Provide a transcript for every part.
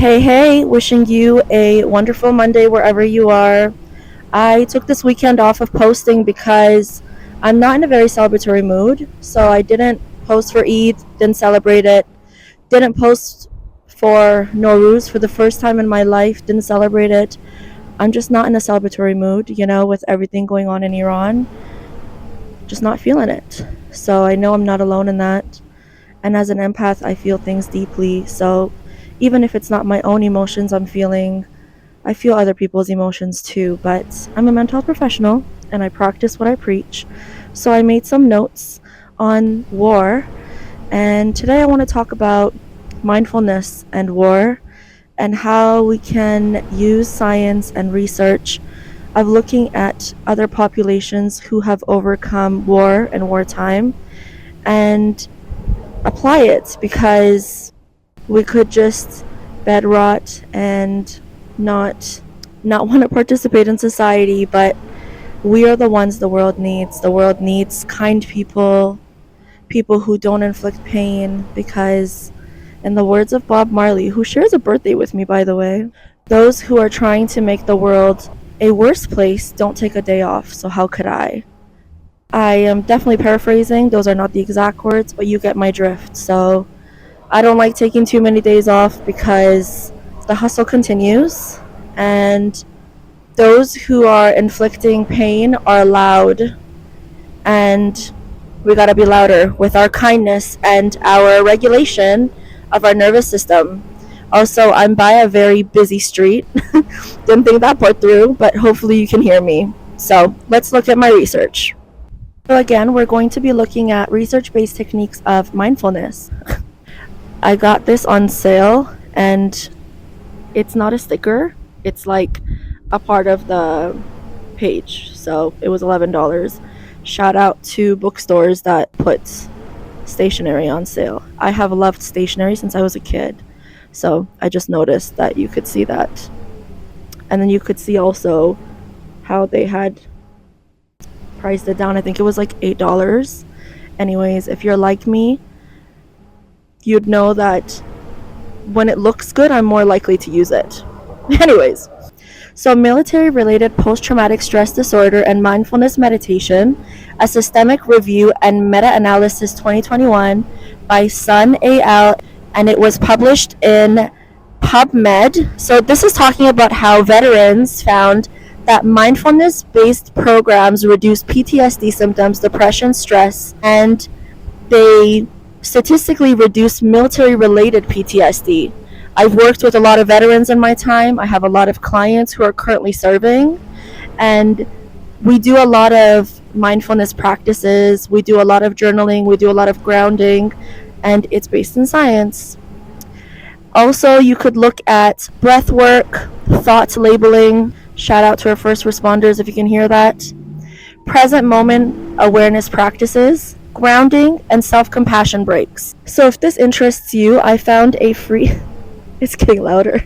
Hey, wishing you a wonderful Monday wherever you are. I took this weekend off of posting because I'm not in a very celebratory mood. So I didn't post for Eid, didn't celebrate it, didn't post for Nowruz for the first time in my life, didn't celebrate it. I'm just not in a celebratory mood, with everything going on in Iran. Just not feeling it. So I know I'm not alone in that. And as an empath, I feel things deeply. So even if it's not my own emotions I'm feeling, I feel other people's emotions too. But I'm a mental health professional and I practice what I preach. So I made some notes on war. And today I want to talk about mindfulness and war and how we can use science and research of looking at other populations who have overcome war and wartime and apply it, because we could just bed rot and not want to participate in society, but we are the ones the world needs. The world needs kind people who don't inflict pain, because in the words of Bob Marley, who shares a birthday with me, by the way, those who are trying to make the world a worse place don't take a day off, so how could I? I am definitely paraphrasing. Those are not the exact words, but you get my drift. So I don't like taking too many days off because the hustle continues, and those who are inflicting pain are loud, and we gotta be louder with our kindness and our regulation of our nervous system. Also, I'm by a very busy street. Didn't think that part through, but hopefully you can hear me. So let's look at my research. So again, we're going to be looking at research-based techniques of mindfulness. I got this on sale, and it's not a sticker. It's like a part of the page. So it was $11. Shout out to bookstores that put stationery on sale. I have loved stationery since I was a kid. So I just noticed that you could see that. And then you could see also how they had priced it down. I think it was like $8. Anyways, if you're like me, you'd know that when it looks good, I'm more likely to use it. Anyways, so military-related post-traumatic stress disorder and mindfulness meditation, a systemic review and meta-analysis 2021 by Sun et al., and it was published in PubMed. So this is talking about how veterans found that mindfulness-based programs reduce PTSD symptoms, depression, stress, and they statistically reduce military-related PTSD. I've worked with a lot of veterans in my time. I have a lot of clients who are currently serving, and we do a lot of mindfulness practices. We do a lot of journaling. We do a lot of grounding, and it's based in science. Also, you could look at breath work, thought labeling. Shout out to our first responders if you can hear that. Present moment awareness practices, grounding, and self-compassion breaks. So if this interests you, I found a free... It's getting louder.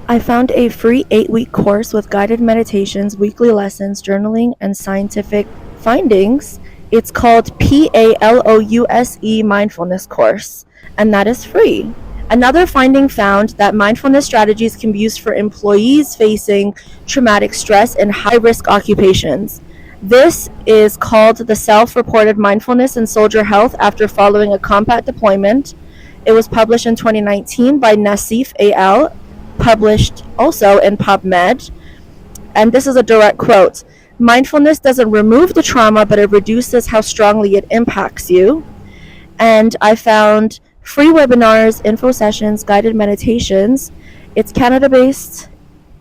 I found a free 8-week course with guided meditations, weekly lessons, journaling, and scientific findings. It's called PALOUSE Mindfulness Course, and that is free. Another finding found that mindfulness strategies can be used for employees facing traumatic stress in high-risk occupations. This is called the Self-Reported Mindfulness in Soldier Health After Following a Combat Deployment. It was published in 2019 by Nassif et al., published also in PubMed. And this is a direct quote. Mindfulness doesn't remove the trauma, but it reduces how strongly it impacts you. And I found free webinars, info sessions, guided meditations. It's Canada-based,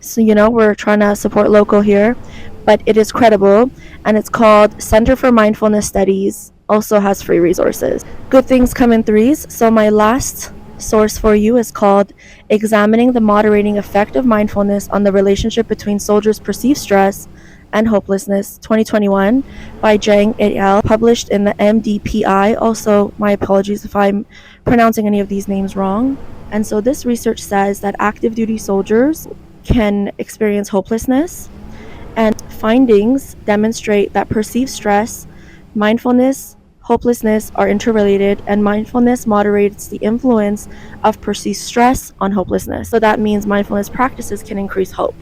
so we're trying to support local here, but it is credible, and it's called Center for Mindfulness Studies. Also has free resources. Good things come in threes, so my last source for you is called Examining the Moderating Effect of Mindfulness on the Relationship Between Soldiers' Perceived Stress and Hopelessness, 2021, by Zhang et al., published in the MDPI. Also, my apologies if I'm pronouncing any of these names wrong. And so this research says that active duty soldiers can experience hopelessness, and findings demonstrate that perceived stress, mindfulness, hopelessness are interrelated, and mindfulness moderates the influence of perceived stress on hopelessness. So that means mindfulness practices can increase hope.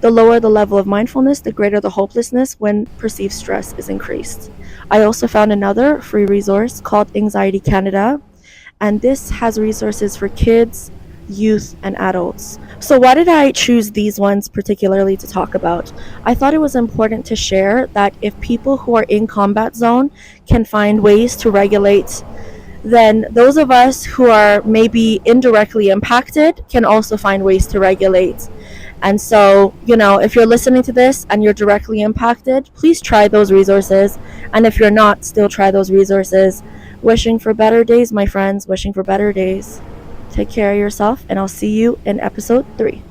The lower the level of mindfulness, the greater the hopelessness when perceived stress is increased. I also found another free resource called Anxiety Canada, and this has resources for kids, youth, and adults. So, why did I choose these ones particularly to talk about? I thought it was important to share that if people who are in combat zone can find ways to regulate, then those of us who are maybe indirectly impacted can also find ways to regulate. And so, if you're listening to this and you're directly impacted, please try those resources. And if you're not, still try those resources. Wishing for better days, my friends, wishing for better days. Take care of yourself, and I'll see you in episode 3.